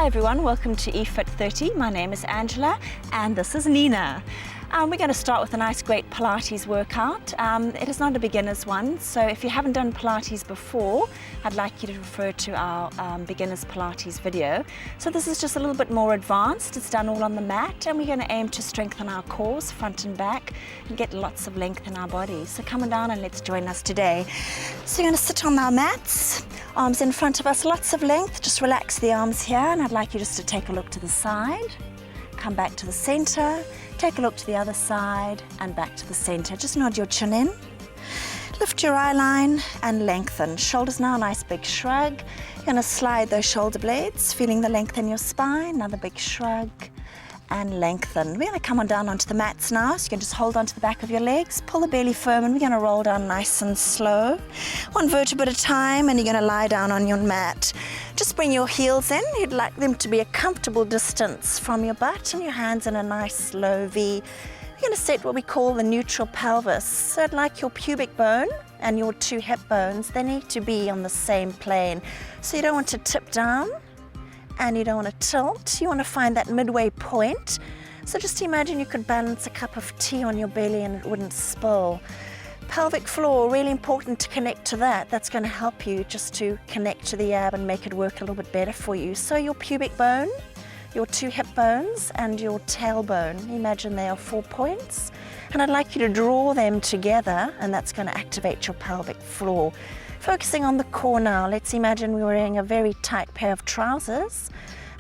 Hi everyone, welcome to eFit30. My name is Angela and this is Nina. We're going to start with a nice great Pilates workout. It is not a beginner's one, so if you haven't done Pilates before, I'd like you to refer to our beginner's Pilates video. So this is just a little bit more advanced. It's done all on the mat and we're going to aim to strengthen our cores, front and back, and get lots of length in our bodies. So come on down and let's join us today. So you're going to sit on our mats, arms in front of us, lots of length. Just relax the arms here and I'd like you just to take a look to the side, come back to the center, take a look to the other side and back to the center. Just nod your chin in, lift your eye line and lengthen. Shoulders now, nice big shrug. You're going to slide those shoulder blades, feeling the length in your spine. Another big shrug and lengthen. We're going to come on down onto the mats now, so you can just hold onto the back of your legs, pull the belly firm, and we're going to roll down nice and slow. One vertebra at a time, and you're going to lie down on your mat. Just bring your heels in. You'd like them to be a comfortable distance from your butt, and your hands in a nice low V. We're going to set what we call the neutral pelvis. So I'd like your pubic bone and your two hip bones, they need to be on the same plane. So you don't want to tip down, and you don't want to tilt. You want to find that midway point. So just imagine you could balance a cup of tea on your belly and it wouldn't spill. Pelvic floor, really important to connect to that. That's going to help you just to connect to the ab and make it work a little bit better for you. So your pubic bone, your two hip bones and your tailbone, imagine they are 4 points. And I'd like you to draw them together, and that's going to activate your pelvic floor. Focusing on the core now, let's imagine we're wearing a very tight pair of trousers,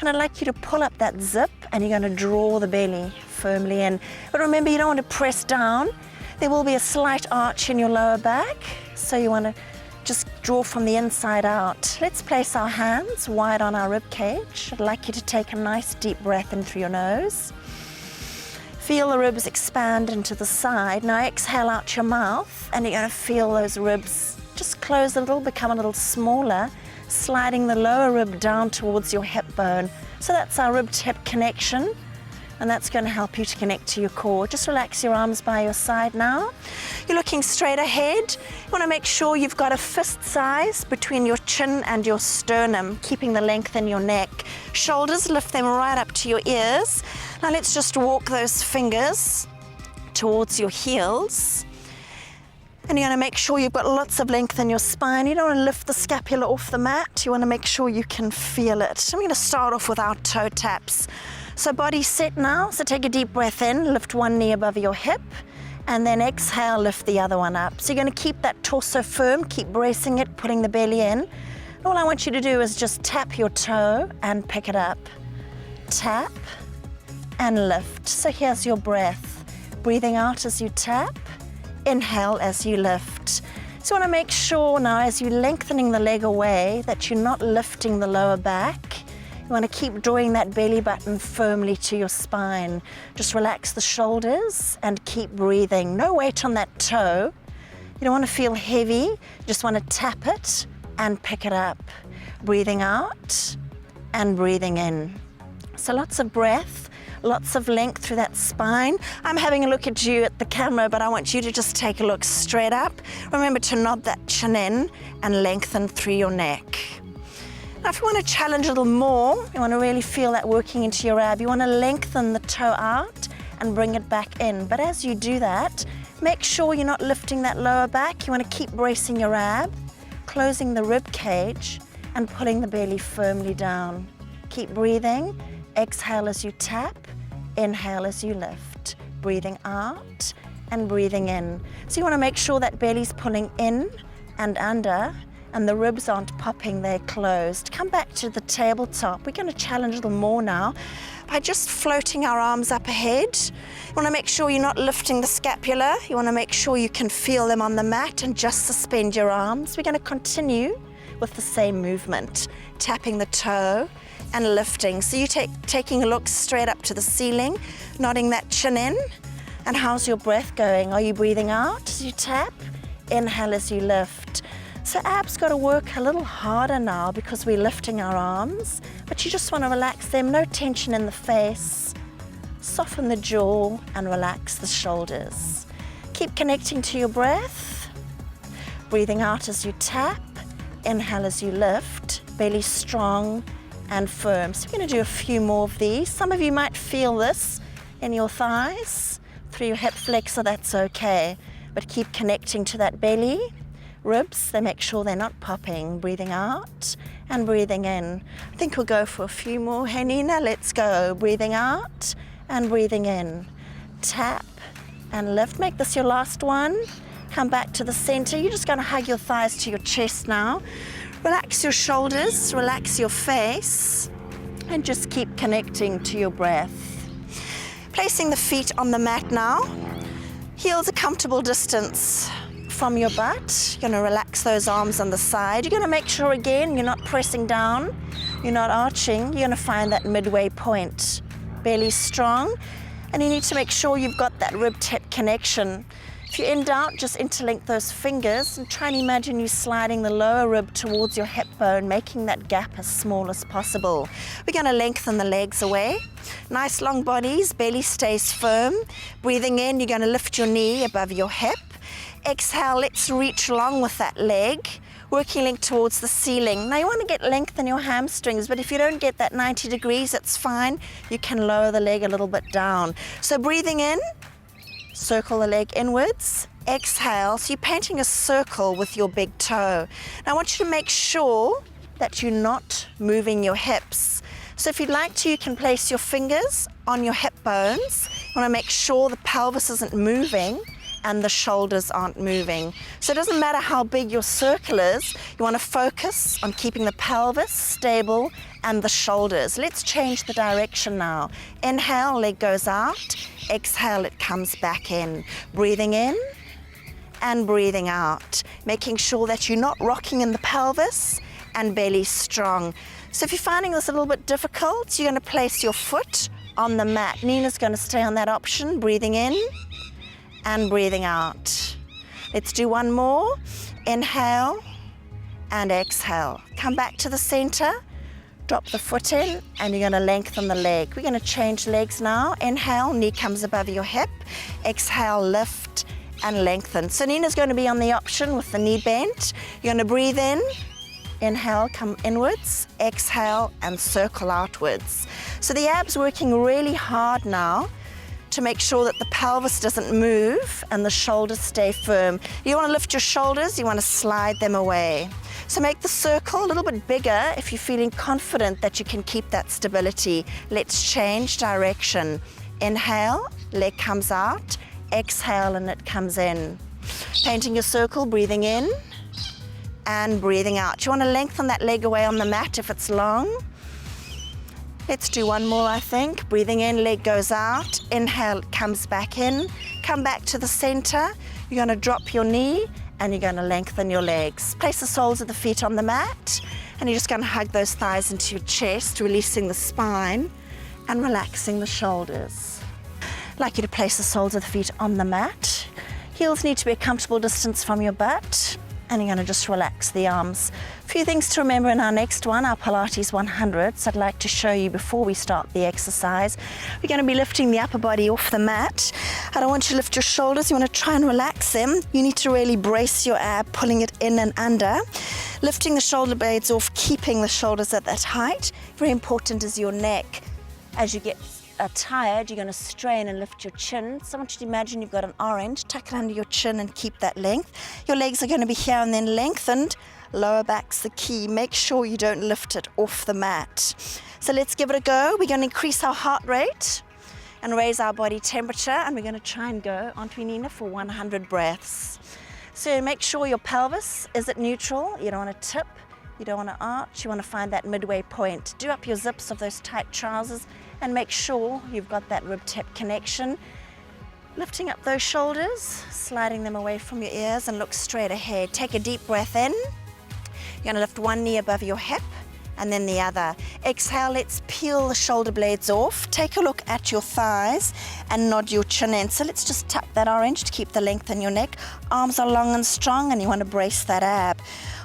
and I'd like you to pull up that zip and you're going to draw the belly firmly in. But remember, you don't want to press down. There will be a slight arch in your lower back, so you want to just draw from the inside out. Let's place our hands wide on our rib cage. I'd like you to take a nice deep breath in through your nose. Feel the ribs expand into the side. Now exhale out your mouth and you're going to feel those ribs just close a little, become a little smaller, sliding the lower rib down towards your hip bone. So that's our rib to hip connection, and that's going to help you to connect to your core. Just relax your arms by your side now. You're looking straight ahead. You want to make sure you've got a fist size between your chin and your sternum, keeping the length in your neck. Shoulders, lift them right up to your ears. Now let's just walk those fingers towards your heels. And you're going to make sure you've got lots of length in your spine. You don't want to lift the scapula off the mat. You want to make sure you can feel it. I'm going to start off with our toe taps. So body set now. So take a deep breath in, lift one knee above your hip, and then exhale, lift the other one up. So you're going to keep that torso firm, keep bracing it, putting the belly in. All I want you to do is just tap your toe and pick it up. Tap and lift. So here's your breath. Breathing out as you tap. Inhale as you lift. So you want to make sure now as you're lengthening the leg away that you're not lifting the lower back. You want to keep drawing that belly button firmly to your spine. Just relax the shoulders and keep breathing. No weight on that toe. You don't want to feel heavy. You just want to tap it and pick it up. Breathing out and breathing in. So lots of breath. Lots of length through that spine. I'm having a look at you at the camera, but I want you to just take a look straight up. Remember to nod that chin in and lengthen through your neck. Now, if you want to challenge a little more, you want to really feel that working into your ab, you want to lengthen the toe out and bring it back in. But as you do that, make sure you're not lifting that lower back. You want to keep bracing your ab, closing the rib cage, and pulling the belly firmly down. Keep breathing. Exhale as you tap, inhale as you lift, breathing out and breathing in. So you want to make sure that belly's pulling in and under and the ribs aren't popping, they're closed. Come back to the tabletop. We're going to challenge a little more now by just floating our arms up ahead. You want to make sure you're not lifting the scapula. You want to make sure you can feel them on the mat and just suspend your arms. We're going to continue with the same movement, tapping the toe and lifting. So you taking a look straight up to the ceiling, nodding that chin in. And how's your breath going? Are you breathing out as you tap? Inhale as you lift. So abs got to work a little harder now because we're lifting our arms, but you just want to relax them, no tension in the face. Soften the jaw and relax the shoulders. Keep connecting to your breath. Breathing out as you tap. Inhale as you lift, belly strong and firm. So we're going to do a few more of these. Some of you might feel this in your thighs, through your hip flexor, that's okay. But keep connecting to that belly. Ribs, they make sure they're not popping. Breathing out and breathing in. I think we'll go for a few more. Hey Nina, let's go. Breathing out and breathing in. Tap and lift. Make this your last one. Come back to the center. You're just going to hug your thighs to your chest now. Relax your shoulders, relax your face, and just keep connecting to your breath. Placing the feet on the mat now. Heels a comfortable distance from your butt. You're going to relax those arms on the side. You're going to make sure again you're not pressing down, you're not arching. You're going to find that midway point. Belly strong, and you need to make sure you've got that rib tip connection. If you're in doubt, just interlink those fingers and try and imagine you sliding the lower rib towards your hip bone, making that gap as small as possible. We're going to lengthen the legs away. Nice long bodies, belly stays firm. Breathing in, you're going to lift your knee above your hip. Exhale, let's reach along with that leg, working length towards the ceiling. Now you want to get length in your hamstrings, but if you don't get that 90 degrees, it's fine. You can lower the leg a little bit down. So breathing in, circle the leg inwards. Exhale, so you're painting a circle with your big toe. Now I want you to make sure that you're not moving your hips. So if you'd like to, you can place your fingers on your hip bones. You want to make sure the pelvis isn't moving and the shoulders aren't moving. So it doesn't matter how big your circle is, you want to focus on keeping the pelvis stable and the shoulders. Let's change the direction now. Inhale, leg goes out. Exhale, it comes back in. Breathing in and breathing out. Making sure that you're not rocking in the pelvis and belly strong. So if you're finding this a little bit difficult, you're going to place your foot on the mat. Nina's going to stay on that option. Breathing in and breathing out. Let's do one more. Inhale and exhale. Come back to the center. Drop the foot in and you're going to lengthen the leg. We're going to change legs now. Inhale, knee comes above your hip. Exhale, lift and lengthen. So Nina's going to be on the option with the knee bent. You're going to breathe in. Inhale, come inwards. Exhale and circle outwards. So the abs working really hard now to make sure that the pelvis doesn't move and the shoulders stay firm. You want to lift your shoulders, you want to slide them away. So make the circle a little bit bigger if you're feeling confident that you can keep that stability. Let's change direction. Inhale, leg comes out. Exhale and it comes in. Painting your circle, breathing in and breathing out. You want to lengthen that leg away on the mat if it's long. Let's do one more, I think. Breathing in, leg goes out. Inhale, it comes back in. Come back to the center. You're going to drop your knee and you're going to lengthen your legs. Place the soles of the feet on the mat and you're just going to hug those thighs into your chest, releasing the spine and relaxing the shoulders. I'd like you to place the soles of the feet on the mat. Heels need to be a comfortable distance from your butt. And you're going to just relax the arms. A few things to remember in our next one, our Pilates 100s. I'd like to show you before we start the exercise. We're going to be lifting the upper body off the mat. I don't want you to lift your shoulders. You want to try and relax them. You need to really brace your ab, pulling it in and under. Lifting the shoulder blades off, keeping the shoulders at that height. Very important is your neck. As you get tired, you're going to strain and lift your chin. So I want you to imagine you've got an orange, tuck it under your chin and keep that length. Your legs are going to be here and then lengthened. Lower back's the key. Make sure you don't lift it off the mat. So let's give it a go. We're going to increase our heart rate and raise our body temperature, and we're going to try and go, aren't we, Nina, for 100 breaths. So make sure your pelvis is at neutral. You don't want to tip, you don't want to arch, you want to find that midway point. Do up your zips of those tight trousers and make sure you've got that rib tip connection. Lifting up those shoulders, sliding them away from your ears and look straight ahead. Take a deep breath in. You're going to lift one knee above your hip and then the other. Exhale, let's peel the shoulder blades off. Take a look at your thighs and nod your chin in. So let's just tap that orange to keep the length in your neck. Arms are long and strong and you want to brace that ab.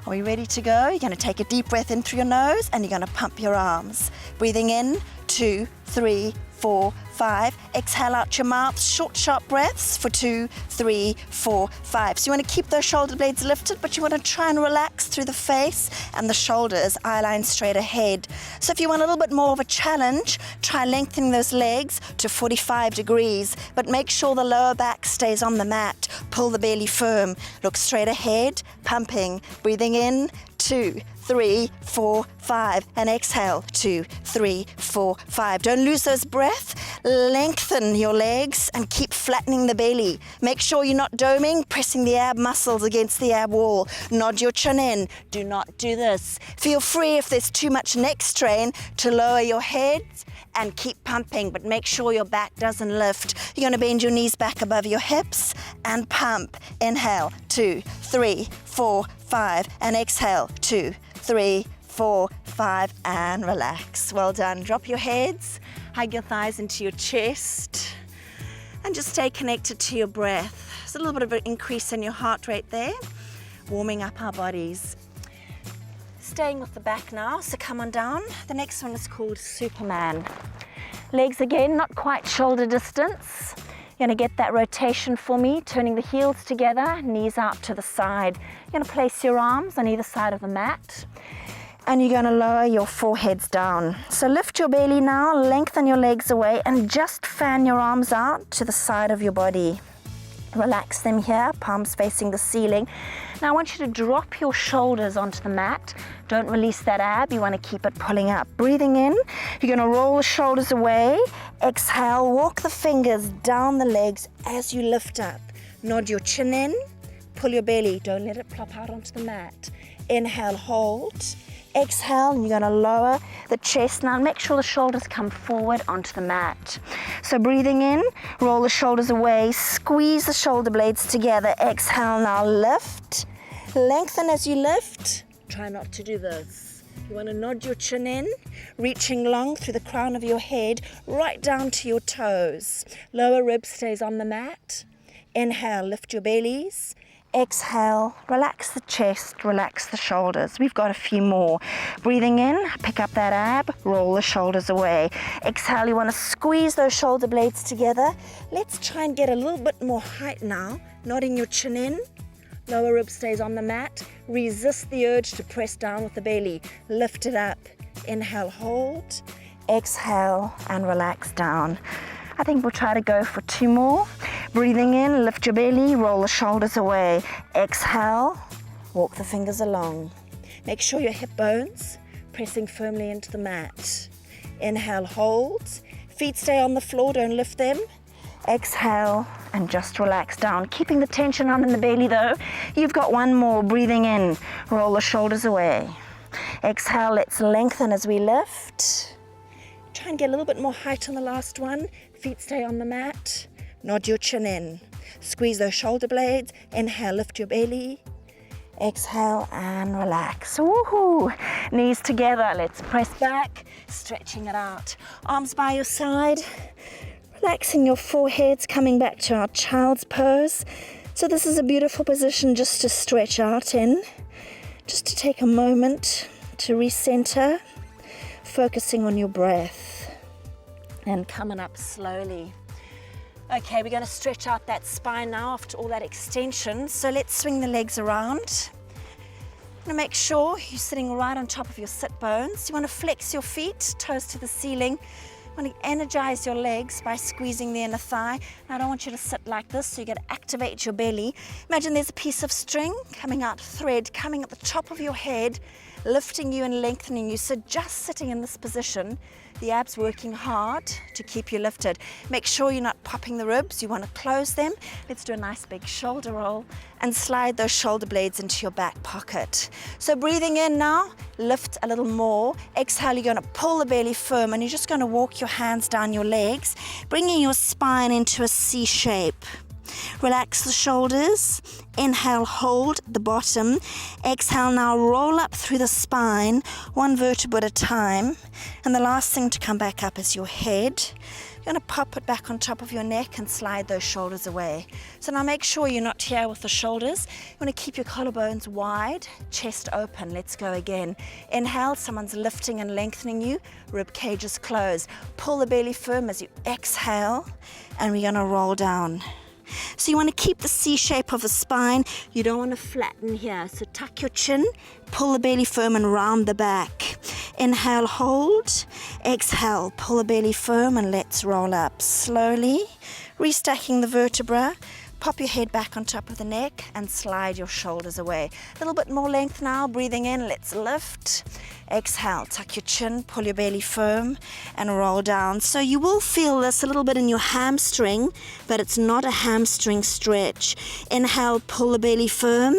Are we ready to go? You're going to take a deep breath in through your nose and you're going to pump your arms. Breathing in, 2, 3, 4, 5. Exhale out your mouth, short, sharp breaths for 2, 3, 4, 5. So you want to keep those shoulder blades lifted, but you want to try and relax through the face and the shoulders, eye line straight ahead. So if you want a little bit more of a challenge, try lengthening those legs to 45 degrees, but make sure the lower back stays on the mat. Pull the belly firm. Look straight ahead, pumping, breathing in, 2, 3, 4, 5, and exhale, 2, 3, 4, 5. Don't lose those breath. Lengthen your legs and keep flattening the belly. Make sure you're not doming, pressing the ab muscles against the ab wall. Nod your chin in. Do not do this. Feel free if there's too much neck strain to lower your head and keep pumping, but make sure your back doesn't lift. You're going to bend your knees back above your hips and pump. Inhale, 2, 3, 4, 5, and exhale, 2, 3, 4, 5, and relax. Well done. Drop your heads, hug your thighs into your chest, and just stay connected to your breath. There's a little bit of an increase in your heart rate there, warming up our bodies. Staying with the back now, so come on down. The next one is called Superman. Legs again, not quite shoulder distance. You're going to get that rotation for me, turning the heels together, knees out to the side. You're going to place your arms on either side of the mat, and you're going to lower your foreheads down. So lift your belly now, lengthen your legs away, and just fan your arms out to the side of your body. Relax them here, palms facing the ceiling. Now I want you to drop your shoulders onto the mat. Don't release that ab, you want to keep it pulling up. Breathing in, you're going to roll the shoulders away. Exhale, walk the fingers down the legs as you lift up. Nod your chin in, pull your belly, don't let it plop out onto the mat. Inhale, hold. Exhale, and you're going to lower the chest. Now make sure the shoulders come forward onto the mat. So breathing in, roll the shoulders away, squeeze the shoulder blades together. Exhale, now lift. Lengthen as you lift. Try not to do this. You want to nod your chin in, reaching long through the crown of your head, right down to your toes. Lower rib stays on the mat. Inhale, lift your bellies. Exhale, relax the chest, relax the shoulders. We've got a few more. Breathing in, pick up that ab, roll the shoulders away. Exhale, you want to squeeze those shoulder blades together. Let's try and get a little bit more height now. Nodding your chin in, lower rib stays on the mat. Resist the urge to press down with the belly. Lift it up. Inhale, hold. Exhale, and relax down. I think we'll try to go for 2 more. Breathing in, lift your belly, roll the shoulders away. Exhale, walk the fingers along. Make sure your hip bones pressing firmly into the mat. Inhale, hold. Feet stay on the floor, don't lift them. Exhale, and just relax down. Keeping the tension on in the belly though. You've got 1 more. Breathing in, roll the shoulders away. Exhale, let's lengthen as we lift. Try and get a little bit more height on the last one. Feet stay on the mat. Nod your chin in. Squeeze those shoulder blades. Inhale, lift your belly. Exhale and relax. Woohoo! Knees together. Let's press back, stretching it out. Arms by your side. Relaxing your foreheads, coming back to our child's pose. So this is a beautiful position just to stretch out in. Just to take a moment to recenter. Focusing on your breath. And coming up slowly. Okay, we're going to stretch out that spine now after all that extension. So let's swing the legs around. Now make sure you're sitting right on top of your sit bones. You want to flex your feet, toes to the ceiling. You want to energize your legs by squeezing the inner thigh. Now I don't want you to sit like this, so you're going to activate your belly. Imagine there's a piece of string coming out, thread coming at the top of your head, lifting you and lengthening you. So just sitting in this position, the abs working hard to keep you lifted. Make sure you're not popping the ribs. You want to close them. Let's do a nice big shoulder roll and slide those shoulder blades into your back pocket. So breathing in now, lift a little more. Exhale, you're going to pull the belly firm and you're just going to walk your hands down your legs, bringing your spine into a C shape. Relax the shoulders. Inhale, hold the bottom. Exhale, now roll up through the spine, one vertebra at a time. And the last thing to come back up is your head. You're going to pop it back on top of your neck and slide those shoulders away. So now make sure you're not here with the shoulders. You want to keep your collarbones wide, chest open. Let's go again. Inhale, someone's lifting and lengthening you. Rib cages closed. Pull the belly firm as you exhale, and we're going to roll down. So you want to keep the C shape of the spine. You don't want to flatten here. So tuck your chin, pull the belly firm and round the back. Inhale, hold. Exhale, pull the belly firm and let's roll up slowly. Restacking the vertebra. Pop your head back on top of the neck and slide your shoulders away. A little bit more length now. Breathing in, let's lift. Exhale, tuck your chin, pull your belly firm and roll down. So you will feel this a little bit in your hamstring, but it's not a hamstring stretch. Inhale, pull the belly firm.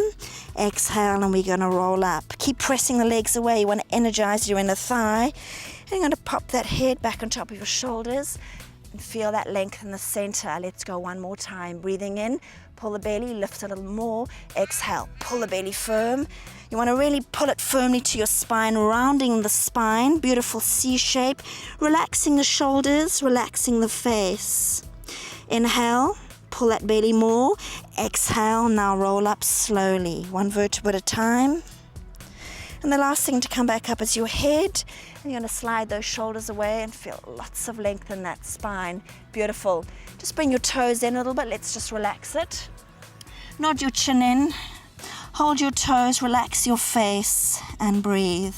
Exhale, and we're going to roll up. Keep pressing the legs away. You want to energize your inner thigh. And you're going to pop that head back on top of your shoulders and feel that length in the center. Let's go one more time. Breathing in, pull the belly, lift a little more. Exhale, pull the belly firm. You want to really pull it firmly to your spine, rounding the spine. Beautiful C shape. Relaxing the shoulders, relaxing the face. Inhale, pull that belly more. Exhale, now roll up slowly, one vertebra at a time. And the last thing to come back up is your head. And you're going to slide those shoulders away and feel lots of length in that spine. Beautiful. Just bring your toes in a little bit. Let's just relax it. Nod your chin in. Hold your toes, relax your face and breathe.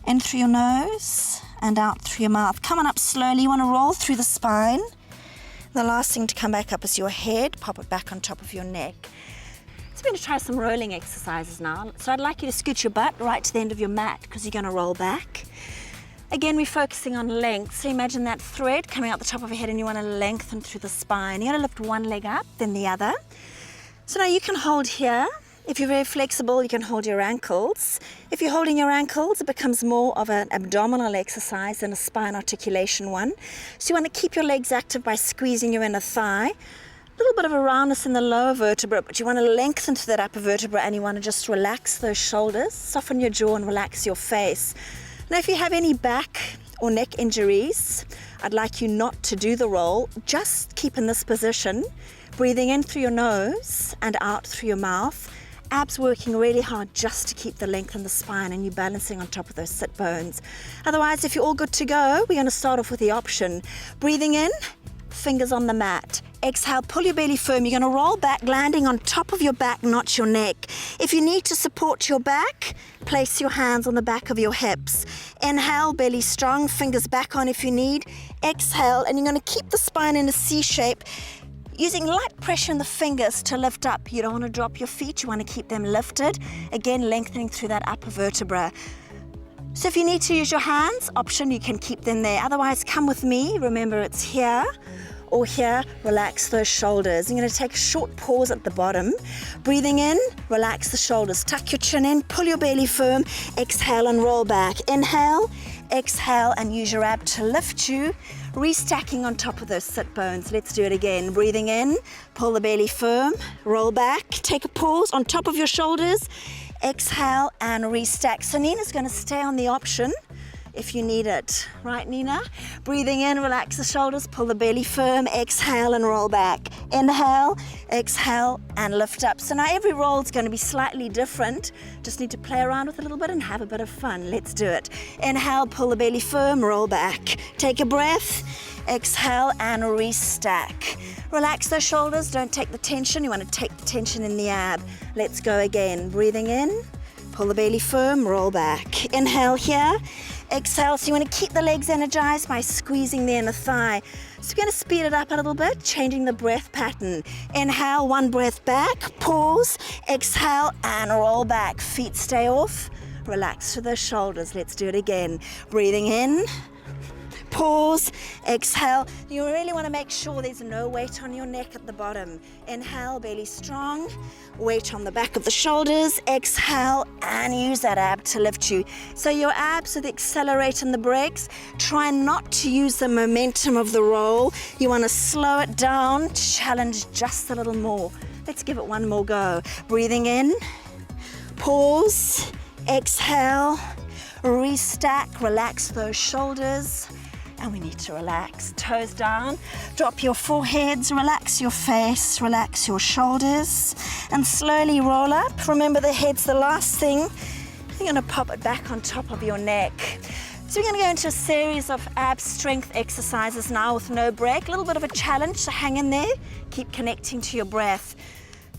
In through your nose and out through your mouth. Come on up slowly. You want to roll through the spine. The last thing to come back up is your head. Pop it back on top of your neck. So we're going to try some rolling exercises now. So I'd like you to scoot your butt right to the end of your mat because you're going to roll back. Again, we're focusing on length. So imagine that thread coming out the top of your head and you want to lengthen through the spine. You're going to lift one leg up, then the other. So now you can hold here. If you're very flexible, you can hold your ankles. If you're holding your ankles, it becomes more of an abdominal exercise than a spine articulation one. So you want to keep your legs active by squeezing your inner thigh. A little bit of a roundness in the lower vertebra, but you want to lengthen to that upper vertebra and you want to just relax those shoulders, soften your jaw and relax your face. Now, if you have any back or neck injuries, I'd like you not to do the roll. Just keep in this position, breathing in through your nose and out through your mouth. Abs working really hard just to keep the length in the spine and you balancing on top of those sit bones. Otherwise, if you're all good to go, we're going to start off with the option. Breathing in, fingers on the mat. Exhale, pull your belly firm. You're going to roll back, landing on top of your back, not your neck. If you need to support your back, place your hands on the back of your hips. Inhale, belly strong, fingers back on if you need. Exhale, and you're going to keep the spine in a C shape, using light pressure in the fingers to lift up. You don't want to drop your feet. You want to keep them lifted. Again, lengthening through that upper vertebra. So if you need to use your hands, option, you can keep them there. Otherwise, come with me. Remember, it's here or here. Relax those shoulders. You're going to take a short pause at the bottom. Breathing in, relax the shoulders. Tuck your chin in, pull your belly firm. Exhale and roll back. Inhale, exhale, and use your ab to lift you. Restacking on top of those sit bones. Let's do it again. Breathing in, pull the belly firm, roll back. Take a pause on top of your shoulders. Exhale and restack. So Nina's going to stay on the option if you need it. Right, Nina? Breathing in, relax the shoulders, pull the belly firm, exhale and roll back. Inhale, exhale and lift up. So now every roll is going to be slightly different. Just need to play around with it a little bit and have a bit of fun. Let's do it. Inhale, pull the belly firm, roll back. Take a breath. Exhale and restack. Relax those shoulders, don't take the tension. You want to take the tension in the ab. Let's go again. Breathing in, pull the belly firm, roll back. Inhale here, exhale. So you want to keep the legs energized by squeezing the inner thigh. So we're going to speed it up a little bit, changing the breath pattern. Inhale, one breath back, pause, exhale and roll back. Feet stay off, relax to the shoulders. Let's do it again. Breathing in, pause, Exhale. You really want to make sure there's no weight on your neck at the bottom. Inhale, belly strong. Weight on the back of the shoulders. Exhale and use that ab to lift you. So your abs with the accelerate and the brakes, try not to use the momentum of the roll. You want to slow it down, challenge just a little more. Let's give it one more go. Breathing in, pause, exhale, restack, relax those shoulders. And we need to relax, toes down, drop your foreheads, relax your face, relax your shoulders, and slowly roll up. Remember the head's the last thing. You're gonna pop it back on top of your neck. So we're gonna go into a series of ab strength exercises now with no break. A little bit of a challenge, so hang in there, keep connecting to your breath.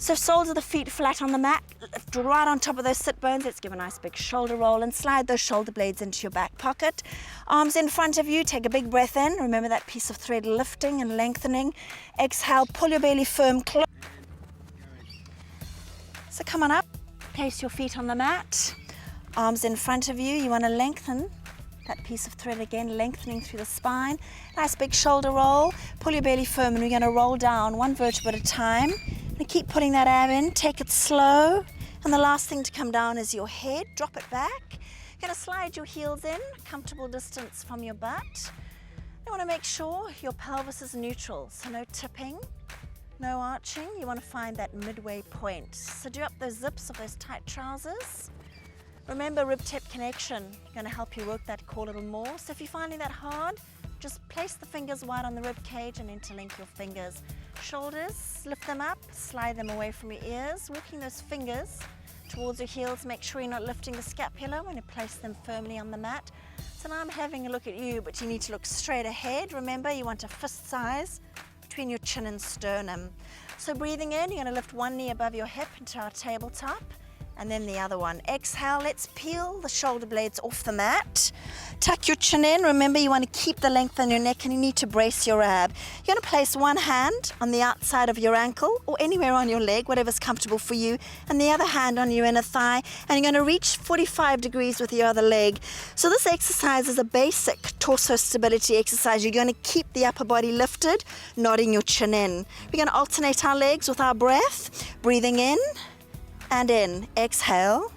So soles of the feet flat on the mat, lift right on top of those sit bones. Let's give a nice big shoulder roll and slide those shoulder blades into your back pocket. Arms in front of you, take a big breath in. Remember that piece of thread lifting and lengthening. Exhale, pull your belly firm, close. So come on up, place your feet on the mat. Arms in front of you, you want to lengthen that piece of thread again, lengthening through the spine. Nice big shoulder roll, pull your belly firm, and we're going to roll down one vertebra at a time. And keep putting that ab in, take it slow. And the last thing to come down is your head, drop it back. You're gonna slide your heels in, comfortable distance from your butt. You wanna make sure your pelvis is neutral, so no tipping, no arching. You wanna find that midway point. So do up those zips of those tight trousers. Remember rib-tip connection, gonna help you work that core a little more. So if you're finding that hard, just place the fingers wide on the rib cage and interlink your fingers. Shoulders, lift them up, slide them away from your ears, working those fingers towards your heels. Make sure you're not lifting the scapula when you place them firmly on the mat. So now I'm having a look at you, but you need to look straight ahead. Remember, you want a fist size between your chin and sternum. So breathing in, you're going to lift one knee above your hip into our tabletop, and then the other one. Exhale, let's peel the shoulder blades off the mat. Tuck your chin in. Remember, you want to keep the length on your neck and you need to brace your ab. You're going to place one hand on the outside of your ankle or anywhere on your leg, whatever's comfortable for you, and the other hand on your inner thigh, and you're going to reach 45 degrees with your other leg. So this exercise is a basic torso stability exercise. You're going to keep the upper body lifted, nodding your chin in. We're going to alternate our legs with our breath, breathing in, and in. Exhale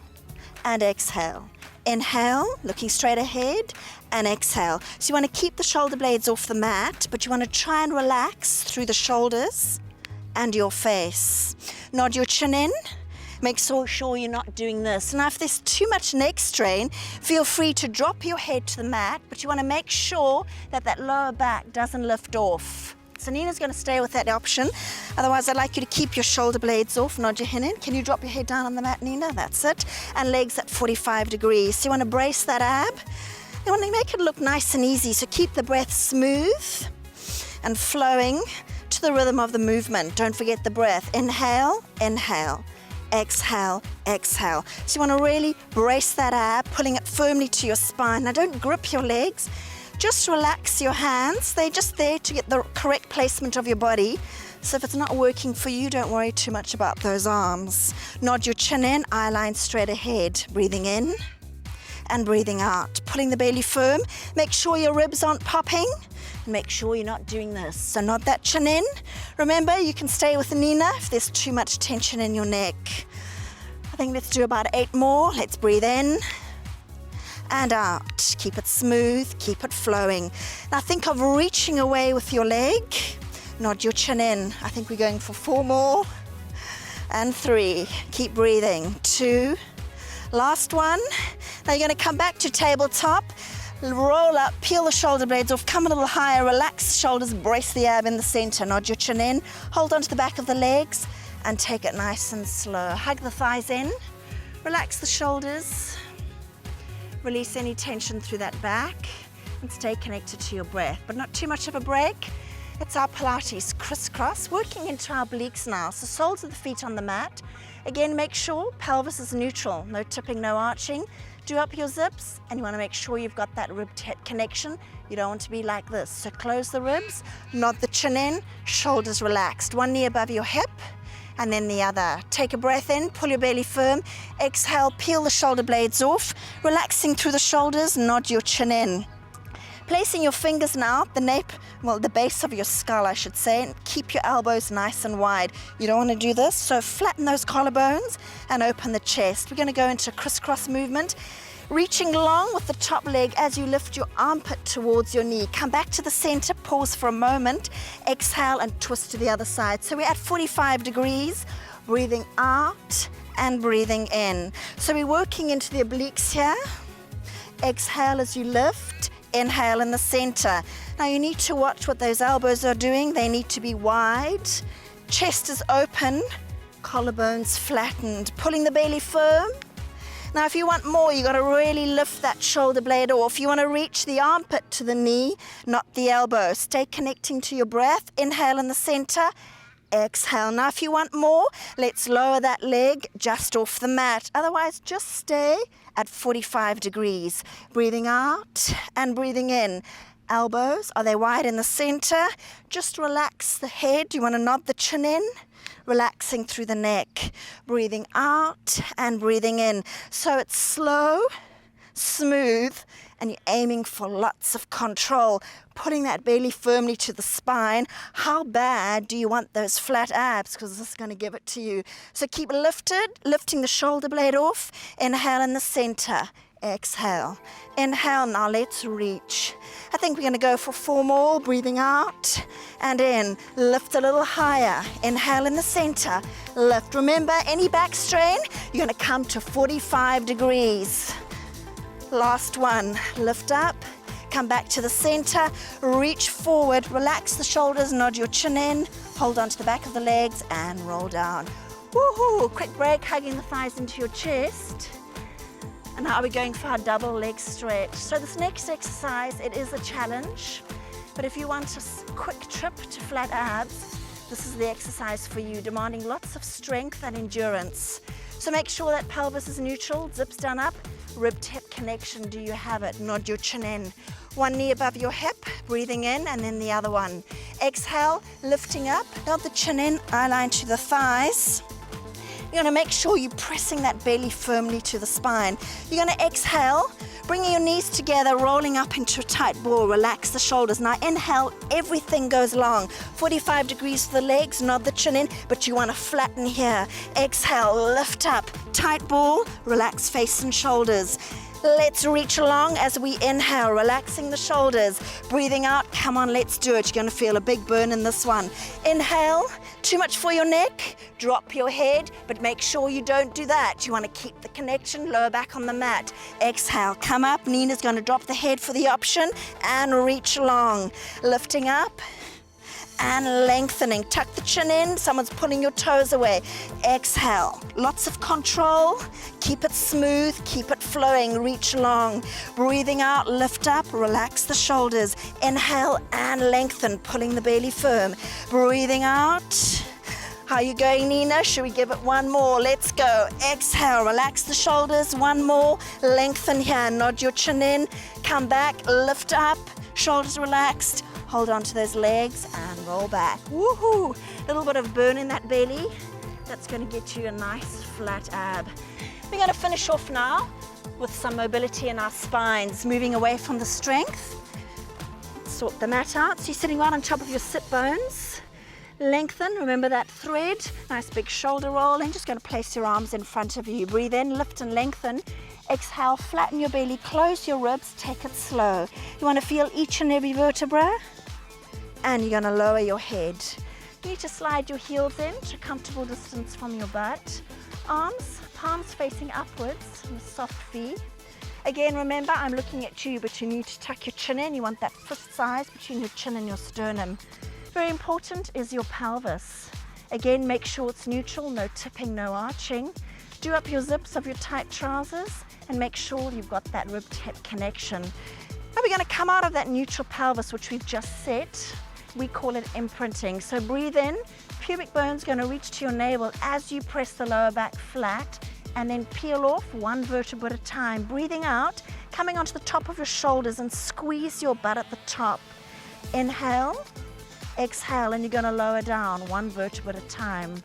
and exhale. Inhale, looking straight ahead, and exhale. So you want to keep the shoulder blades off the mat, but you want to try and relax through the shoulders and your face. Nod your chin in. Make sure you're not doing this. Now, if there's too much neck strain, feel free to drop your head to the mat, but you want to make sure that that lower back doesn't lift off. So Nina's going to stay with that option. Otherwise, I'd like you to keep your shoulder blades off, nod your head in. Can you drop your head down on the mat, Nina? That's it. And legs at 45 degrees. So you want to brace that ab. You want to make it look nice and easy. So keep the breath smooth and flowing to the rhythm of the movement. Don't forget the breath. Inhale, inhale. Exhale, exhale. So you want to really brace that ab, pulling it firmly to your spine. Now don't grip your legs. Just relax your hands. They're just there to get the correct placement of your body. So if it's not working for you, don't worry too much about those arms. Nod your chin in, eye line straight ahead. Breathing in and breathing out. Pulling the belly firm. Make sure your ribs aren't popping. And make sure you're not doing this. So nod that chin in. Remember, you can stay with Nina if there's too much tension in your neck. I think let's do about 8 more. Let's breathe in and out. Keep it smooth, keep it flowing. Now think of reaching away with your leg. Nod your chin in. I think we're going for 4 more. And 3. Keep breathing. 2. Last one. Now you're going to come back to tabletop. Roll up, peel the shoulder blades off, come a little higher, relax shoulders, brace the ab in the center. Nod your chin in. Hold on to the back of the legs and take it nice and slow. Hug the thighs in. Relax the shoulders. Release any tension through that back and stay connected to your breath, but not too much of a break. It's our Pilates crisscross, working into our obliques now. So soles of the feet on the mat. Again, make sure pelvis is neutral, no tipping, no arching. Do up your zips, and you want to make sure you've got that rib connection. You don't want to be like this. So close the ribs, nod the chin in, shoulders relaxed. One knee above your hip, and then the other. Take a breath in, pull your belly firm. Exhale, peel the shoulder blades off, relaxing through the shoulders, nod your chin in. Placing your fingers now at the nape, well, the base of your skull, I should say, and keep your elbows nice and wide. You don't want to do this, so flatten those collarbones and open the chest. We're going to go into a crisscross movement, reaching long with the top leg as you lift your armpit towards your knee. Come back to the center, pause for a moment, exhale and twist to the other side. So we're at 45 degrees, breathing out and breathing in. So we're working into the obliques here. Exhale as you lift, inhale in the center. Now you need to watch what those elbows are doing. They need to be wide, chest is open, collarbones flattened, pulling the belly firm. Now if you want more, you got to really lift that shoulder blade off. You want to reach the armpit to the knee, not the elbow. Stay connecting to your breath. Inhale in the center, exhale. Now if you want more, let's lower that leg just off the mat. Otherwise, just stay at 45 degrees. Breathing out and breathing in. Elbows, are they wide in the center? Just relax the head. You want to nod the chin in. Relaxing through the neck, breathing out and breathing in. So it's slow, smooth, and you're aiming for lots of control, putting that belly firmly to the spine. How bad do you want those flat abs? Because this is going to give it to you. So keep lifted, lifting the shoulder blade off. Inhale in the center. Exhale. Inhale. Now let's reach. I think we're going to go for 4 more. Breathing out and in. Lift a little higher. Inhale in the center. Lift. Remember, any back strain, you're going to come to 45 degrees. Last one. Lift up. Come back to the center. Reach forward. Relax the shoulders. Nod your chin in. Hold on to the back of the legs and roll down. Woohoo! Quick break. Hugging the thighs into your chest. And now we're going for our double leg stretch. So this next exercise, it is a challenge, but if you want a quick trip to flat abs, this is the exercise for you, demanding lots of strength and endurance. So make sure that pelvis is neutral, zips down up, rib-hip connection, do you have it? Nod your chin in. One knee above your hip, breathing in, and then the other one. Exhale, lifting up, nod the chin in, eye line to the thighs. You're going to make sure you're pressing that belly firmly to the spine. You're going to exhale, bringing your knees together, rolling up into a tight ball. Relax the shoulders. Now inhale, everything goes long. 45 degrees for the legs, nod the chin in, but you want to flatten here. Exhale, lift up, tight ball, relax face and shoulders. Let's reach along as we inhale, relaxing the shoulders. Breathing out, come on, let's do it. You're going to feel a big burn in this one. Inhale, too much for your neck, drop your head, but make sure you don't do that. You want to keep the connection, lower back on the mat. Exhale, come up, Nina's going to drop the head for the option and reach along. Lifting up and lengthening. Tuck the chin in, someone's pulling your toes away. Exhale, lots of control. Keep it smooth, keep it flowing, reach long. Breathing out, lift up, relax the shoulders. Inhale and lengthen, pulling the belly firm. Breathing out. How are you going, Nina? Should we give it one more? Let's go. Exhale, relax the shoulders, one more. Lengthen here, nod your chin in. Come back, lift up, shoulders relaxed. Hold on to those legs and roll back. Woohoo! A little bit of burn in that belly. That's going to get you a nice flat ab. We're going to finish off now with some mobility in our spines, moving away from the strength. Sort the mat out. So you're sitting right on top of your sit bones. Lengthen, remember that thread. Nice big shoulder roll, and just going to place your arms in front of you. Breathe in, lift and lengthen. Exhale, flatten your belly, close your ribs, take it slow. You want to feel each and every vertebra. And you're going to lower your head. You need to slide your heels in to a comfortable distance from your butt. Arms, palms facing upwards, and a soft V. Again, remember, I'm looking at you, but you need to tuck your chin in. You want that fist size between your chin and your sternum. Very important is your pelvis. Again, make sure it's neutral, no tipping, no arching. Do up your zips of your tight trousers and make sure you've got that rib-hip connection. Now we're going to come out of that neutral pelvis, which we've just set. We call it imprinting. So breathe in, pubic bone's going to reach to your navel as you press the lower back flat, and then peel off one vertebra at a time. Breathing out, coming onto the top of your shoulders and squeeze your butt at the top. Inhale, exhale, and you're going to lower down one vertebra at a time.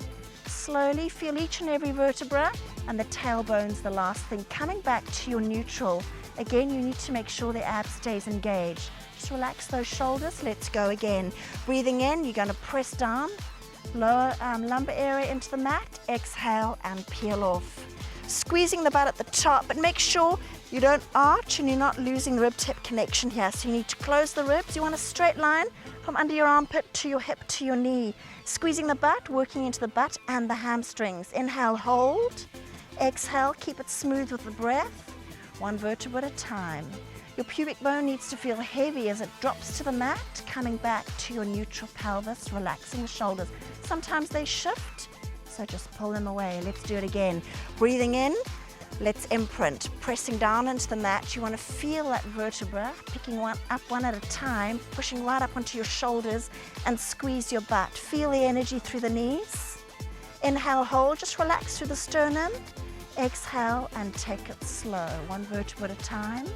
Slowly feel each and every vertebra, and the tailbone's the last thing. Coming back to your neutral. Again, you need to make sure the ab stays engaged. Just relax those shoulders. Let's go again. Breathing in, you're going to press down, lower lumbar area into the mat. Exhale and peel off. Squeezing the butt at the top, but make sure you don't arch and you're not losing the rib tip connection here. So you need to close the ribs. You want a straight line from under your armpit to your hip to your knee. Squeezing the butt, working into the butt and the hamstrings. Inhale, hold. Exhale, keep it smooth with the breath. One vertebra at a time. Your pubic bone needs to feel heavy as it drops to the mat, coming back to your neutral pelvis, relaxing the shoulders. Sometimes they shift, so just pull them away. Let's do it again. Breathing in, let's imprint. Pressing down into the mat, you want to feel that vertebra, picking one up one at a time, pushing right up onto your shoulders and squeeze your butt. Feel the energy through the knees. Inhale, hold, just relax through the sternum. Exhale and take it slow, one vertebra at a time.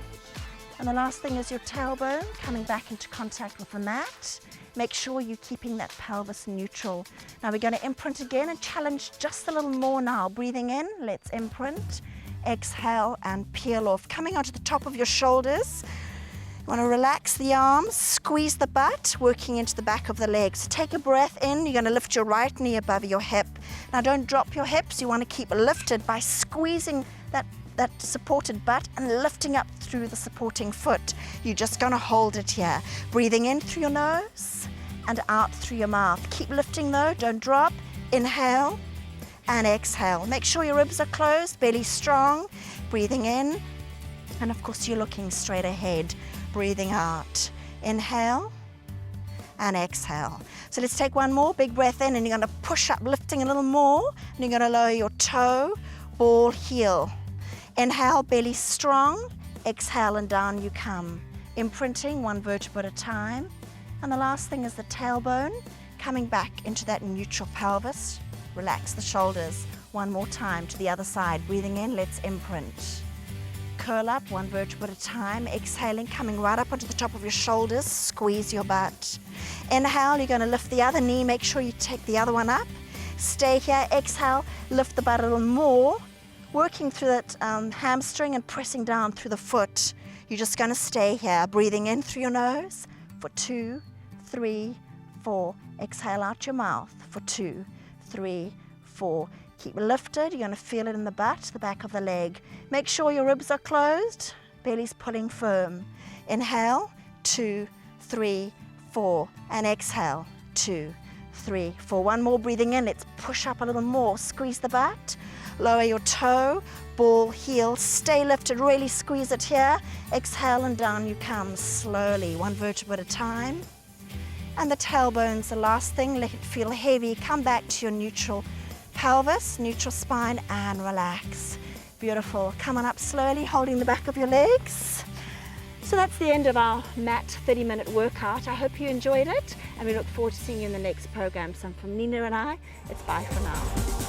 And the last thing is your tailbone coming back into contact with the mat. Make sure you're keeping that pelvis neutral. Now we're going to imprint again and challenge just a little more now. Breathing in, let's imprint. Exhale and peel off. Coming onto the top of your shoulders. You want to relax the arms, squeeze the butt, working into the back of the legs. Take a breath in. You're going to lift your right knee above your hip. Now don't drop your hips. You want to keep lifted by squeezing that supported butt and lifting up through the supporting foot. You're just going to hold it here. Breathing in through your nose and out through your mouth. Keep lifting though, don't drop. Inhale and exhale. Make sure your ribs are closed, belly strong. Breathing in, and of course you're looking straight ahead. Breathing out. Inhale and exhale. So let's take one more big breath in, and you're going to push up, lifting a little more, and you're going to lower your toe, ball, heel. Inhale, belly strong. Exhale and down you come. Imprinting one vertebra at a time. And the last thing is the tailbone, coming back into that neutral pelvis. Relax the shoulders. One more time to the other side. Breathing in, let's imprint. Curl up one vertebra at a time. Exhaling, coming right up onto the top of your shoulders. Squeeze your butt. Inhale, you're going to lift the other knee. Make sure you take the other one up. Stay here. Exhale, lift the butt a little more. Working through that hamstring and pressing down through the foot. You're just going to stay here. Breathing in through your nose for 2, 3, 4. Exhale out your mouth for 2, 3, 4. Keep lifted. You're going to feel it in the butt, the back of the leg. Make sure your ribs are closed. Belly's pulling firm. Inhale, 2, 3, 4. And exhale, 2, 3, 4. One more breathing in. Let's push up a little more. Squeeze the butt. Lower your toe, ball, heel, stay lifted, really squeeze it here. Exhale and down you come slowly, one vertebra at a time. And the tailbone's the last thing, let it feel heavy. Come back to your neutral pelvis, neutral spine, and relax. Beautiful. Come on up slowly, holding the back of your legs. So that's the end of our mat 30-minute workout. I hope you enjoyed it, and we look forward to seeing you in the next program. So from Nina and I, it's bye for now.